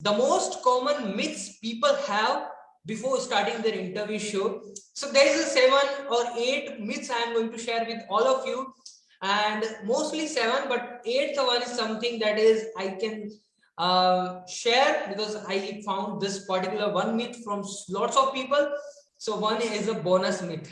the most common myths people have before starting their interview show. So there is a 7 or 8 myths I am going to share with all of you, and mostly 7, but 8th one is something that is I can share because I found this particular one myth from lots of people. So one is a bonus myth.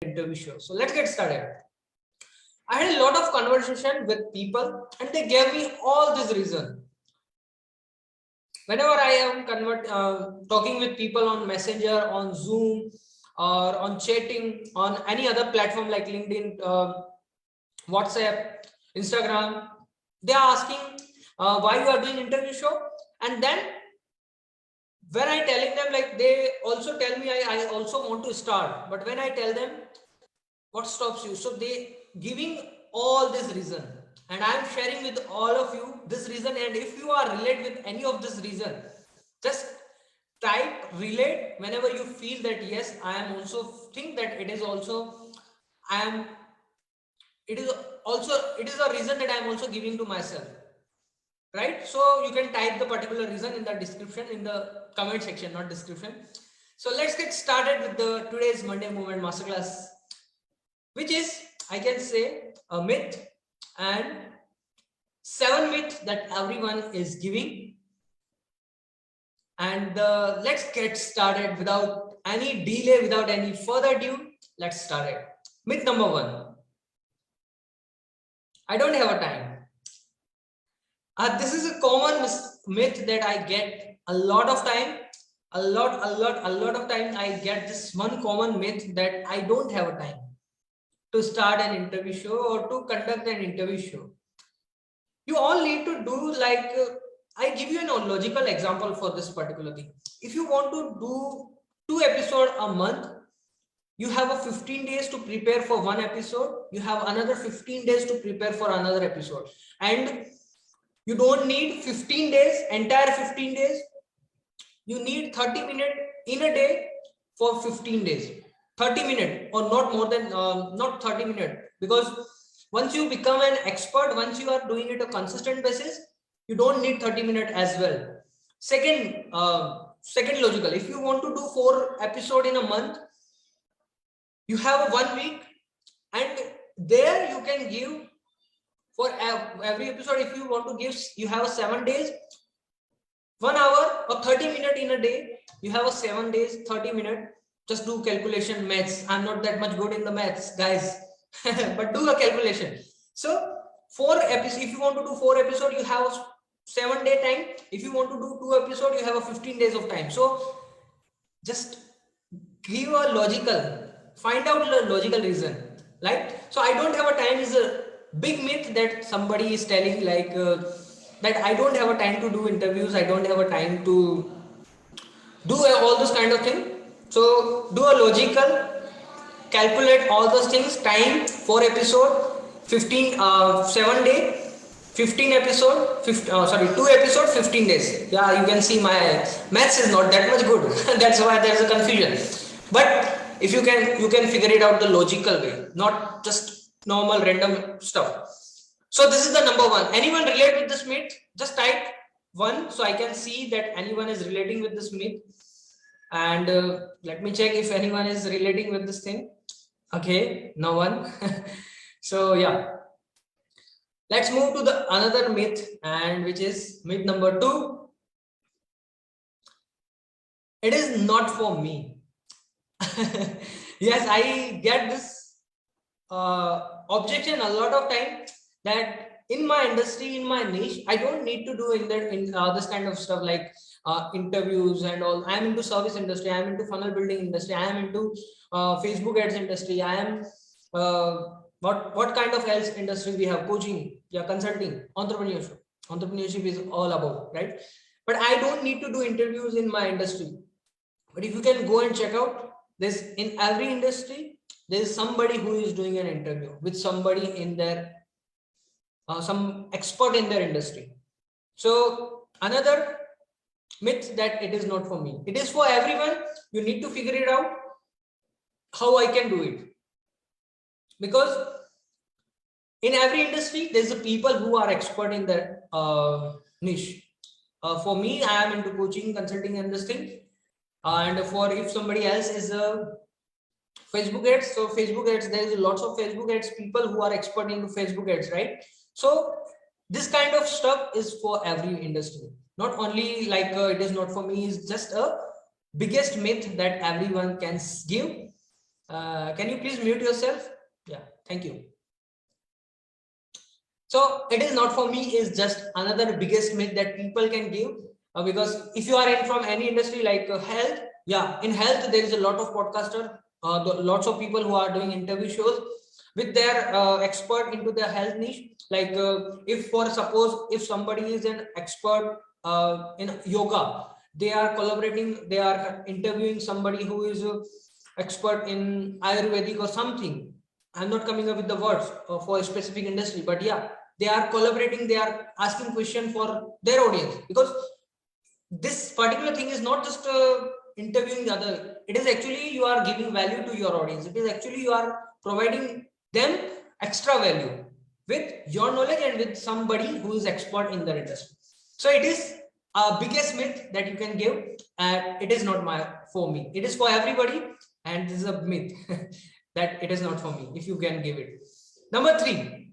Interview show. So let's get started. I had a lot of conversation with people and they gave me all this reason. Whenever I am talking with people on Messenger, on Zoom, or on chatting, on any other platform like LinkedIn, WhatsApp, Instagram, they are asking why you are doing interview show. And then when I telling them, like, they also tell me I also want to start. But when I tell them what stops you, so they giving all this reason, and I am sharing with all of you this reason. And if you are relate with any of this reason, just type relate whenever you feel that yes, I am also think that it is also it is a reason that I am also giving to myself, right? So you can type the particular reason in the description, in the comment section, not description. So let's get started with the today's Monday Movement Masterclass, which is, I can say, a myth and 7 myths that everyone is giving. And let's get started without any delay, without any further ado. Let's start it. Myth number 1. I don't have a time. This is a common myth that I get a lot of time. A lot of time I get this one common myth that I don't have a time to start an interview show or to conduct an interview show. You all need to do like, I give you an logical example for this particular thing. If you want to do 2 episodes a month, you have a 15 days to prepare for one episode. You have another 15 days to prepare for another episode. And you don't need 15 days, entire 15 days. You need 30 minutes in a day for 15 days. 30 minutes or not more than, not 30 minutes. Because once you become an expert, once you are doing it a consistent basis, you don't need 30 minutes as well. Second logical, if you want to do 4 episodes in a month, you have 1 week, and there you can give for every episode. If you want to give, you have 7 days, 1 hour or 30 minutes in a day. You have a 7 days, 30 minutes. Just do calculation, maths. I'm not that much good in the maths, guys, but do a calculation. So 4 episodes, if you want to do 4 episodes, you have 7-day time. If you want to do 2 episodes, you have a 15 days of time. So just give a logical, find out the logical reason, right? So I don't have a time is a big myth that somebody is telling, like that I don't have a time to do interviews, I don't have a time to do all this kind of thing. So do a logical, calculate all those things. Time 4 episode, 15 7 day, 15 episode, 15, sorry 2 episode, 15 days. Yeah, you can see my maths is not that much good. That's why there's a confusion. But if you can figure it out the logical way, not just normal random stuff. So this is the number one. Anyone relate with this myth? Just type one so I can see that anyone is relating with this myth. And let me check if anyone is relating with this thing. Okay, no one. So yeah, let's move to the another myth, and which is myth number 2. It is not for me. Yes, I get this objection a lot of time, that in my industry, in my niche, I don't need to do this kind of stuff like interviews and all. I am into service industry, I am into funnel building industry, I am into Facebook ads industry, I am what kind of else industry we have? Coaching, yeah, consulting, entrepreneurship. Entrepreneurship is all about, right? But I don't need to do interviews in my industry. But if you can go and check out, there's in every industry there is somebody who is doing an interview with somebody in their some expert in their industry. So another myth that it is not for me. It is for everyone. You need to figure it out how I can do it, because in every industry there's a people who are expert in their niche. For me, I am into coaching, consulting, and this thing. And for if somebody else is a Facebook ads, so Facebook ads, there is lots of Facebook ads people who are expert into Facebook ads, right? So this kind of stuff is for every industry, not only like it is not for me, is just a biggest myth that everyone can give. Can you please mute yourself? Yeah, thank you. So it is not for me is just another biggest myth that people can give, because if you are in from any industry like health, yeah, in health there is a lot of podcaster, lots of people who are doing interview shows with their expert into their health niche. Like if for suppose if somebody is an expert in yoga, they are collaborating, they are interviewing somebody who is expert in Ayurvedic or something. I'm not coming up with the words for a specific industry, but yeah, they are collaborating, they are asking question for their audience, because this particular thing is not just interviewing the other, it is actually you are giving value to your audience, it is actually you are providing them extra value with your knowledge and with somebody who is expert in their industry. So it is a biggest myth that you can give, and it is not for me, it is for everybody, and this is a myth that it is not for me if you can give it. Number 3.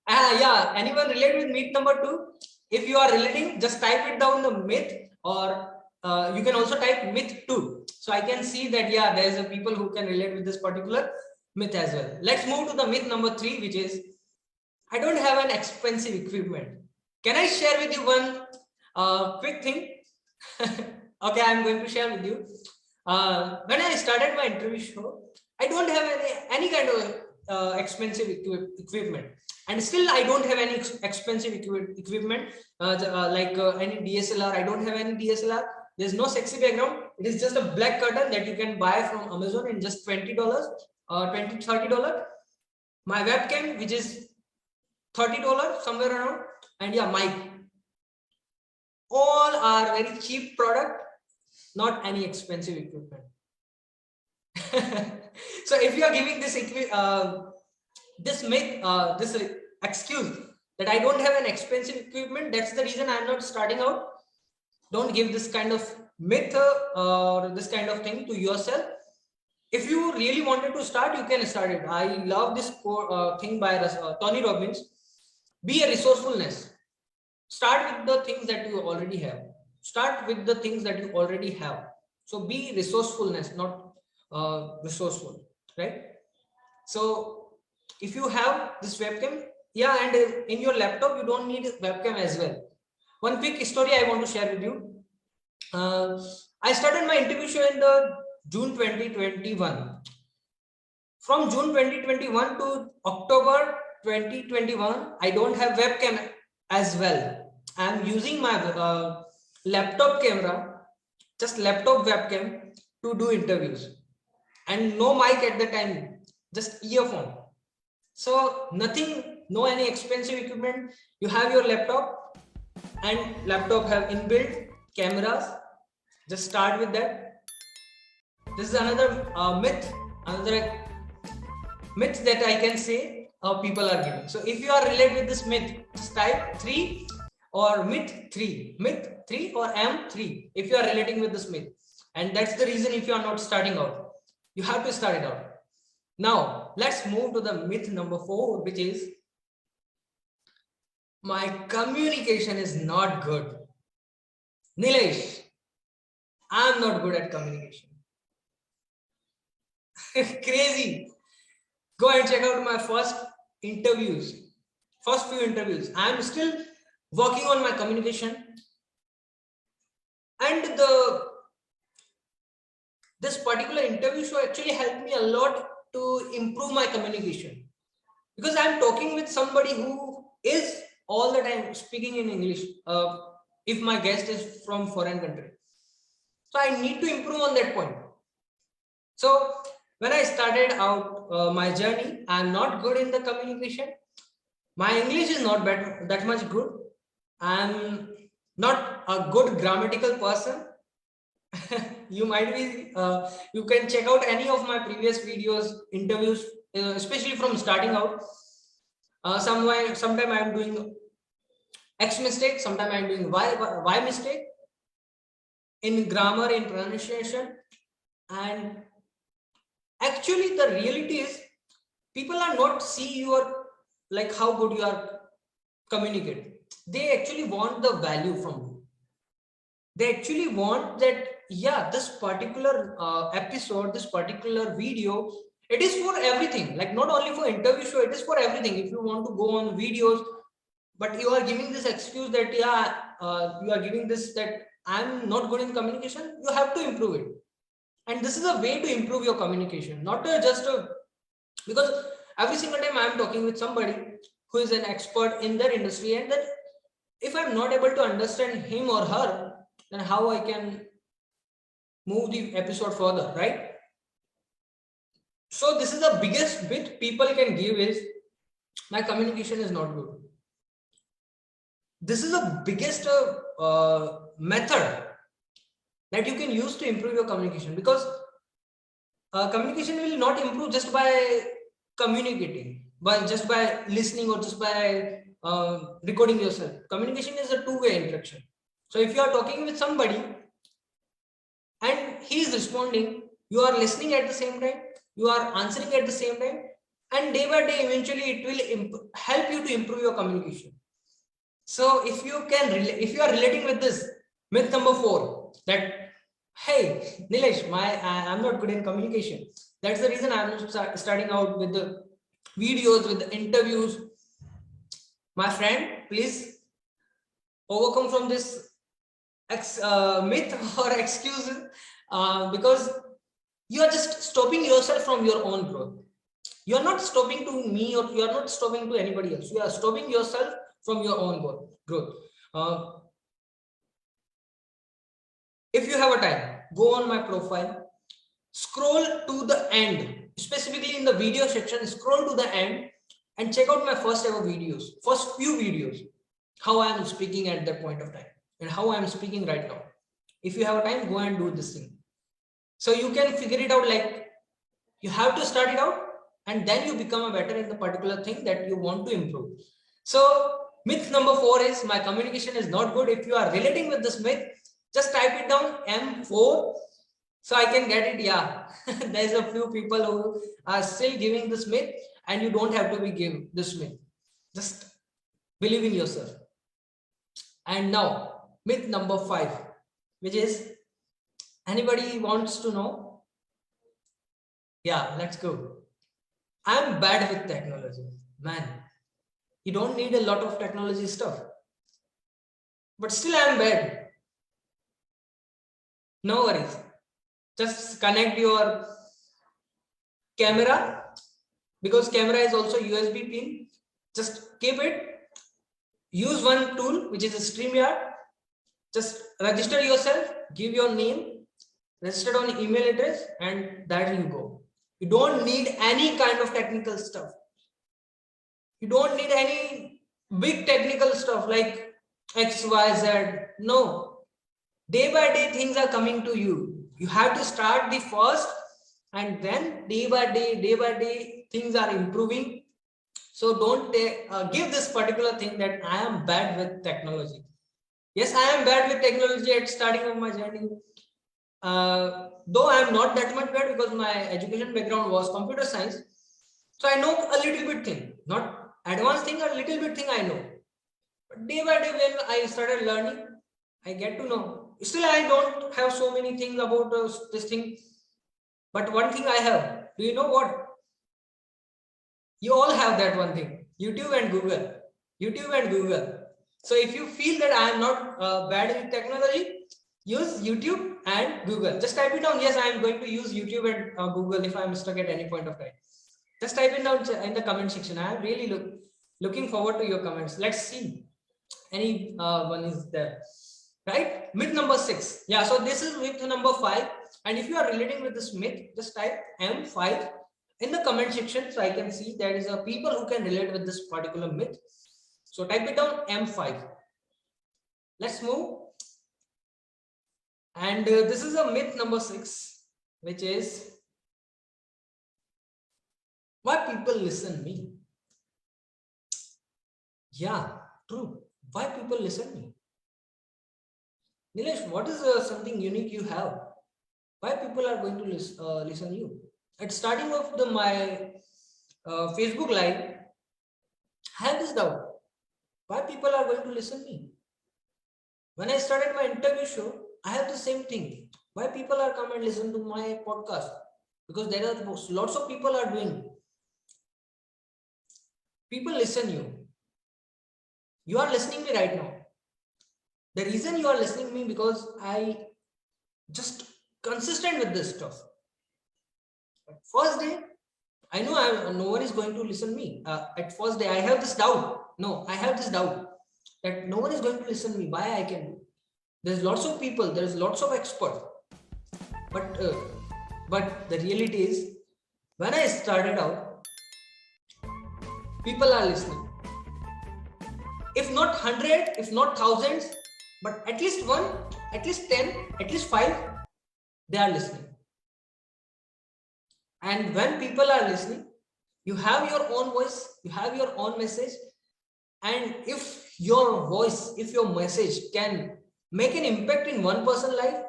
Yeah, anyone relate with myth number 2? If you are relating, just type it down the myth, or you can also type myth 2. So I can see that, yeah, there's a people who can relate with this particular myth as well. Let's move to the myth number 3, which is I don't have an expensive equipment. Can I share with you one quick thing? Okay, I'm going to share with you. When I started my interview show, I don't have any kind of expensive equipment, and still I don't have any expensive equipment like any DSLR. I don't have any DSLR. There's no sexy background. It is just a black curtain that you can buy from Amazon in just $20, $20-$30. My webcam, which is $30 somewhere around, and yeah, mic. All are very cheap product, not any expensive equipment. So if you are giving this this myth, this excuse that I don't have an expensive equipment, that's the reason I'm not starting out. Don't give this kind of myth or this kind of thing to yourself. If you really wanted to start, you can start it. I love this thing by Tony Robbins. Be a resourcefulness. Start with the things that you already have. Start with the things that you already have. So be resourcefulness, not resourceful, right? So if you have this webcam, yeah, and in your laptop you don't need a webcam as well. One quick story I want to share with you. I started my interview show in the June 2021. From June 2021 to October 2021, I don't have webcam as well. I'm using my laptop camera, just laptop webcam, to do interviews, and no mic at the time, just earphone. So nothing, no any expensive equipment. You have your laptop, and laptop have inbuilt cameras. Just start with that. This is another myth, another myth that I can say people are giving. So if you are related with this myth, just type 3 or myth 3 or M3 if you are relating with this myth. And that's the reason if you are not starting out, you have to start it out. Now let's move to the myth number 4, which is my communication is not good. Nilesh, I'm not good at communication. Crazy. Go and check out my first few interviews. I'm still working on my communication, and this particular interview show actually helped me a lot to improve my communication, because I'm talking with somebody who is all the time speaking in English. If my guest is from foreign country, so I need to improve on that point. So when I started out my journey, I'm not good in the communication. My English is not that much good. I'm not a good grammatical person. You might be, you can check out any of my previous videos, interviews, especially from starting out. Sometime I'm doing X mistake, sometime I'm doing Y mistake in grammar, in pronunciation. And actually the reality is people are not see your like how good you are communicate. They actually want the value from you. They actually want that, yeah, this particular episode, this particular video, it is for everything, like not only for interview show, it is for everything. If you want to go on videos, but you are giving this excuse that you are giving this that I'm not good in communication, you have to improve it. And this is a way to improve your communication, not because every single time I'm talking with somebody who is an expert in their industry, and that if I'm not able to understand him or her, then how I can move the episode further, right? So this is the biggest bit people can give is my communication is not good. This is the biggest method that you can use to improve your communication, because communication will not improve just by communicating, but just by listening or just by recording yourself. Communication is a two-way interaction. So if you are talking with somebody and he is responding, you are listening at the same time, you are answering at the same time, and day by day eventually it will help you to improve your communication. So if you are relating with this myth number 4, that hey Nilesh, I'm not good in communication, that's the reason I'm starting out with the videos, with the interviews. My friend, please overcome from this myth or excuse, because you are just stopping yourself from your own growth. You are not stopping to me, or you are not stopping to anybody else. You are stopping yourself from your own growth. If you have a time, go on my profile, scroll to the end, specifically in the video section, scroll to the end and check out my first few videos, how I am speaking at that point of time and how I am speaking right now. If you have a time, go and do this thing. So you can figure it out, like you have to start it out and then you become a better in the particular thing that you want to improve. So myth number 4 is my communication is not good. If you are relating with this myth, just type it down, M4, so I can get it. Yeah, there's a few people who are still giving this myth, and you don't have to be give this myth. Just believe in yourself. And now myth number 5, which is, anybody wants to know? Yeah, let's go. I'm bad with technology, man. You don't need a lot of technology stuff, but still I'm bad. No worries. Just connect your camera, because camera is also USB pin. Just keep it. Use one tool, which is a StreamYard. Just register yourself, give your name, registered on email address, and there you go. You don't need any kind of technical stuff. You don't need any big technical stuff like XYZ. No. Day by day, things are coming to you. You have to start the first, and then day by day, things are improving. So don't give this particular thing that I am bad with technology. Yes, I am bad with technology at starting of my journey. Though I am not that much bad because my education background was computer science. So I know a little bit thing, not advanced thing, a little bit thing I know. But day by day, when I started learning, I get to know. Still, I don't have so many things about this thing. But one thing I have, do you know what? You all have that one thing, YouTube and Google. YouTube and Google. So if you feel that I am not bad with technology, use YouTube and Google. Just type it down. Yes, I am going to use YouTube and Google if I am stuck at any point of time. Just type it down in the comment section. I am really looking forward to your comments. Let's see. Any one is there, right? Myth number 6. Yeah, so this is myth number 5. And if you are relating with this myth, just type M5 in the comment section, so I can see there is a people who can relate with this particular myth. So type it down, M5. Let's move. And this is a myth number 6, which is why people listen me. Yeah, true. Why people listen me? Nilesh, what is something unique you have? Why people are going to listen you? At starting of my Facebook live, I have this doubt. Why people are going to listen me? When I started my interview show, I have the same thing. Why people are come and listen to my podcast? Because there are lots of people are doing. People listen you. You are listening me right now. The reason you are listening me because I just consistent with this stuff. First day, I know no one is going to listen me. At first day, I have this doubt. No, I have this doubt that no one is going to listen to me. Why I can do? There's lots of people. There's lots of experts. But the reality is, when I started out, people are listening. If not 100, if not thousands, but at least 1, at least 10, at least 5, they are listening. And when people are listening, you have your own voice, you have your own message. And if your voice, if your message can make an impact in one person's life,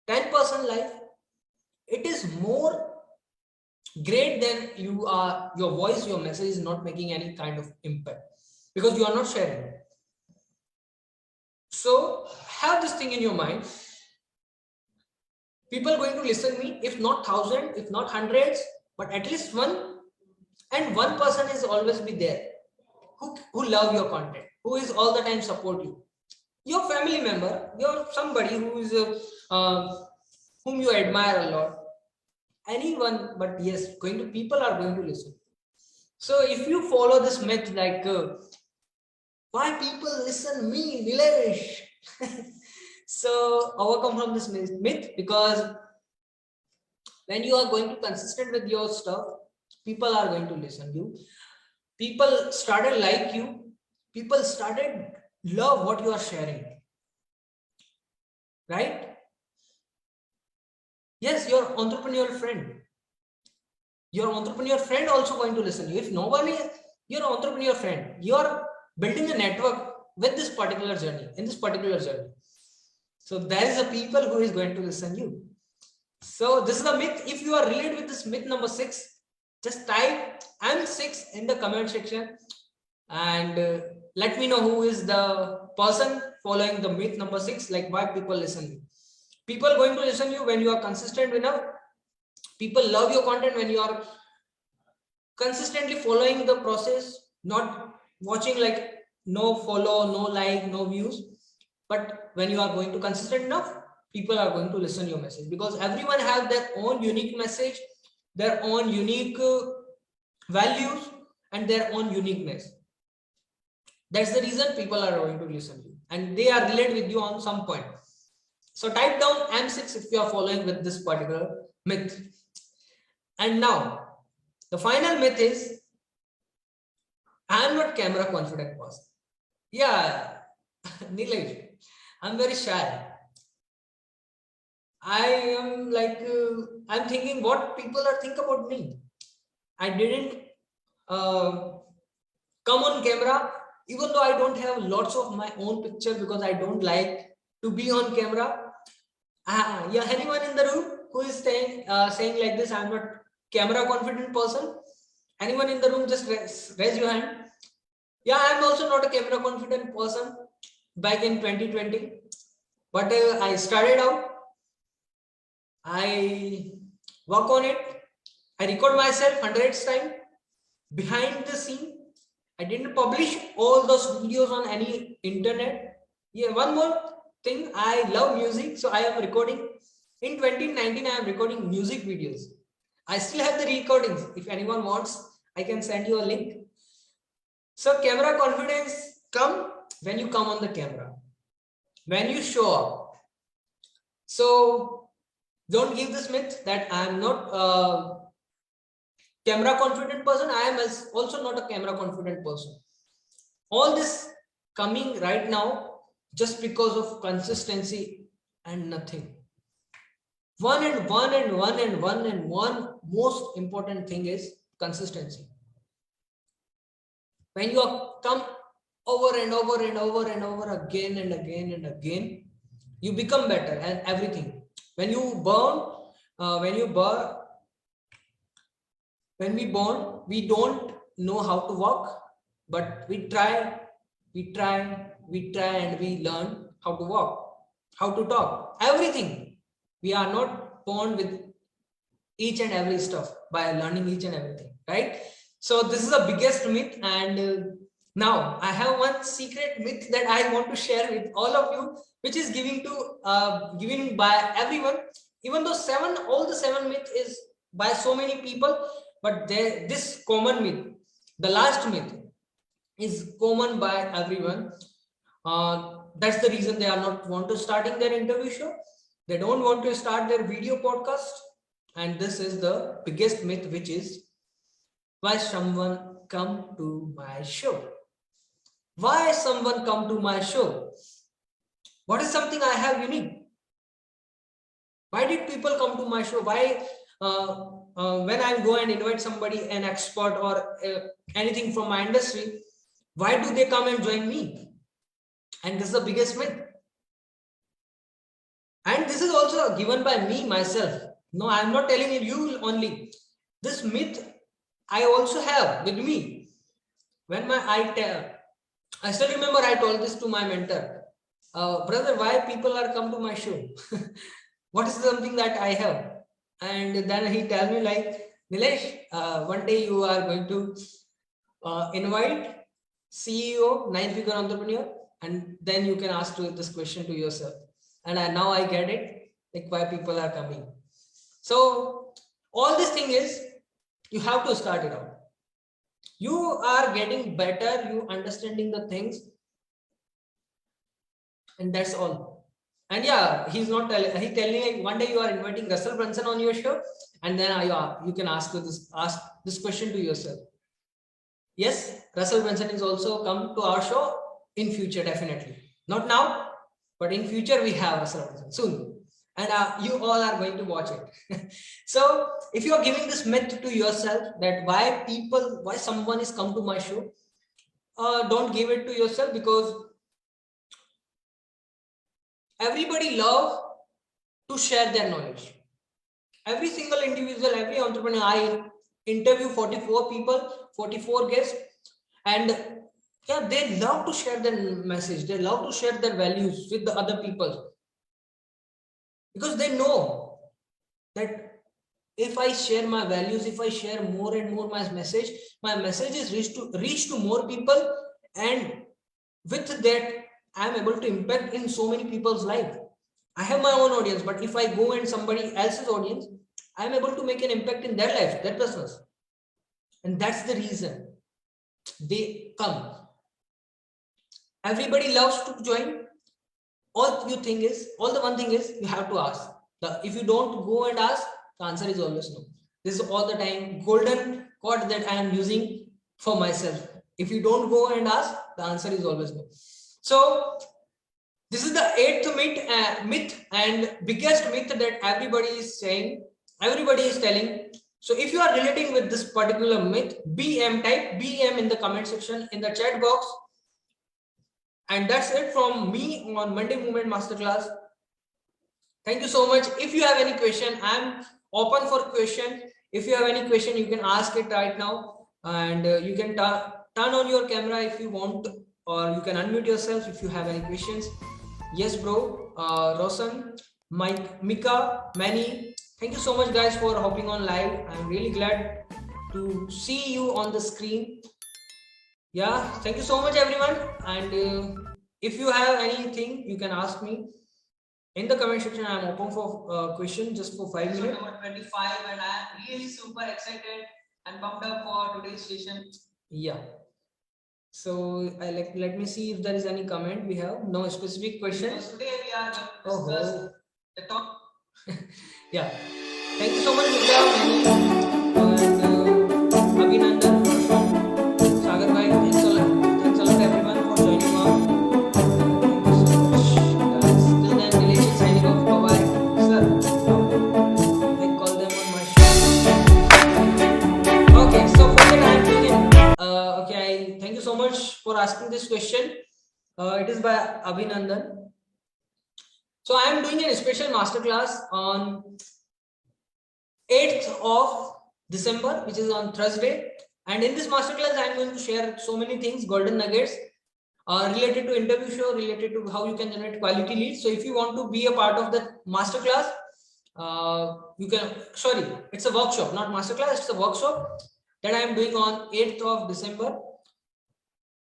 10% life, it is more great than your voice, your message is not making any kind of impact because you are not sharing it. So have this thing in your mind. People are going to listen me, if not 1,000, if not hundreds, but at least 1, and 1 person is always be there who love your content, who is all the time support you. Your family member, your somebody who is whom you admire a lot, anyone, but yes, people are going to listen. So if you follow this myth like why people listen me, Nilesh? So overcome from this myth, because when you are going to consistent with your stuff, people are going to listen you. People started like you. People started love what you are sharing. Right? Yes, your entrepreneurial friend. Your entrepreneur friend also going to listen you. If no one is your entrepreneur friend, you are building a network with this particular journey, in this particular journey. So there is a people who is going to listen you. So this is the myth. If you are related with this myth number 6, just type M6 in the comment section and let me know who is the person following the myth number 6, like why people listen you. People going to listen you when you are consistent enough. People love your content when you are consistently following the process, not watching like no follow, no like, no views. But when you are going to consistent enough, people are going to listen your message, because everyone have their own unique message, their own unique values, and their own uniqueness. That's the reason people are going to listen to you, and they are related with you on some point. So type down M6 if you are following with this particular myth. And now the final myth is I am not camera confident person. Yeah, Nilesh, I'm very shy. I am like I'm thinking what people are think about me. I didn't uh, come on camera, even though I don't have lots of my own picture because I don't like to be on camera. Yeah, anyone in the room who is saying like this, I'm not camera confident person? Anyone in the room, just raise your hand. Yeah, I'm also not a camera confident person back in 2020, but I started out, I work on it, I record myself hundreds times behind the scene. I didn't publish all those videos on any internet. Yeah, one more thing, I love music, so I am recording. In 2019, I am recording music videos. I still have the recordings. If anyone wants, I can send you a link. So camera confidence come when you come on the camera, when you show up. So don't give this myth that I am not a camera confident person. I am also not a camera confident person. All this coming right now just because of consistency and nothing. One most important thing is consistency. When you come over and over and over and over again and again and again, you become better at everything. When you burn, when we burn, we don't know how to walk, but we try, and we learn how to walk, how to talk, everything. We are not born with each and every stuff by learning each and everything, right? So this is the biggest myth. And now I have one secret myth that I want to share with all of you, which is given by everyone. Even though all the seven myth is by so many people, but this common myth, the last myth, is common by everyone. That's the reason they are not want to starting their interview show. They don't want to start their video podcast. And this is the biggest myth, which is why someone come to my show. Why someone come to my show? What is something I have unique? Why did people come to my show? Why when I go and invite somebody, an expert or anything from my industry, why do they come and join me? And this is the biggest myth. And this is also given by me myself. No, I am not telling you only. This myth I also have with me. When I still remember I told this to my mentor, brother, why people are come to my show? What is something that I have? And then he tell me like, Nilesh, one day you are going to invite CEO, 9-figure entrepreneur, and then you can ask this question to yourself. And now I get it, like why people are coming. So all this thing is, you have to start it out. You are getting better, you understanding the things, and that's all. And yeah, he's not telling, he telling like one day you are inviting Russell Brunson on your show, and then you can ask this question to yourself. Yes, Russell Brunson is also come to our show in future, definitely. Not now, but in future we have Russell Brunson soon. And you all are going to watch it. So if you are giving this myth to yourself that why someone is come to my show, don't give it to yourself, because everybody love to share their knowledge. Every single individual, every entrepreneur, I interview 44 people, 44 guests, and yeah, they love to share their message. They love to share their values with the other people, because they know that if I share my values, if I share more and more my message is reach to more people, and with that I am able to impact in so many people's life. I have my own audience, but if I go in somebody else's audience, I am able to make an impact in their life, their business. And that's the reason they come. Everybody loves to join. all the one thing is you have to ask. If you don't go and ask, the answer is always no. This is all the time golden quote that I am using for myself. If you don't go and ask, the answer is always no. So this is the eighth myth and biggest myth that everybody is saying, everybody is telling. So if you are relating with this particular myth, type BM in the comment section, in the chat box. And that's it from me on Monday Movement Masterclass. Thank you so much. If you have any question, I'm open for question. If you have any question, you can ask it right now, and you can turn on your camera if you want, or you can unmute yourself if you have any questions. Yes, bro. Roshan, Mike, Mika, Manny. Thank you so much, guys, for hopping on live. I'm really glad to see you on the screen. Yeah, thank you so much, everyone. And if you have anything, you can ask me in the comment section. I'm open for question just for 5 minutes. Number 25, and I'm really super excited and pumped up for today's session. Yeah. So let me see if there is any comment. We have no specific question. So today we are going to discuss the top. Yeah. Thank you so much, Mika, Manny, and Abhinandan, Sagar bhai. Thanks a lot, everyone, for joining on. Thank you so much, guys. Till then, Nilesh is signing off. Bye bye, sir. I call them on my show. Okay, so for that I'm doing it. Okay, thank you so much for asking this question. It is by Abhinandan. So I am doing a special masterclass on 8th of December, which is on Thursday. And in this masterclass, I am going to share so many things, golden nuggets, related to interview show, related to how you can generate quality leads. So if you want to be a part of the masterclass, you can, sorry, it's a workshop, not masterclass, it's a workshop that I am doing on 8th of December,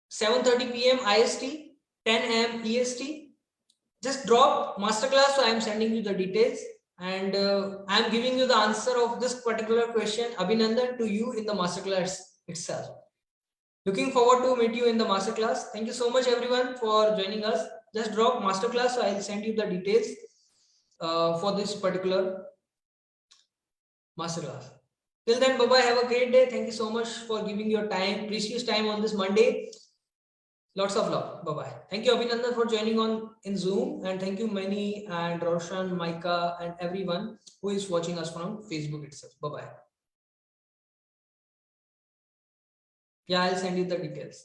7:30 p.m. IST, 10 a.m. EST. Just drop masterclass, so I am sending you the details, and I am giving you the answer of this particular question, Abhinandan, to you in the masterclass itself. Looking forward to meet you in the masterclass. Thank you so much, everyone, for joining us. Just drop masterclass, so I'll send you the details for this particular masterclass. Till then, bye bye. Have a great day. Thank you so much for giving your time, precious time on this Monday. Lots of love. Bye bye. Thank you, Abhinandan, for joining on in Zoom, and thank you, Manny and Roshan, Micah, and everyone who is watching us from Facebook itself. Bye bye. Yeah, I'll send you the details.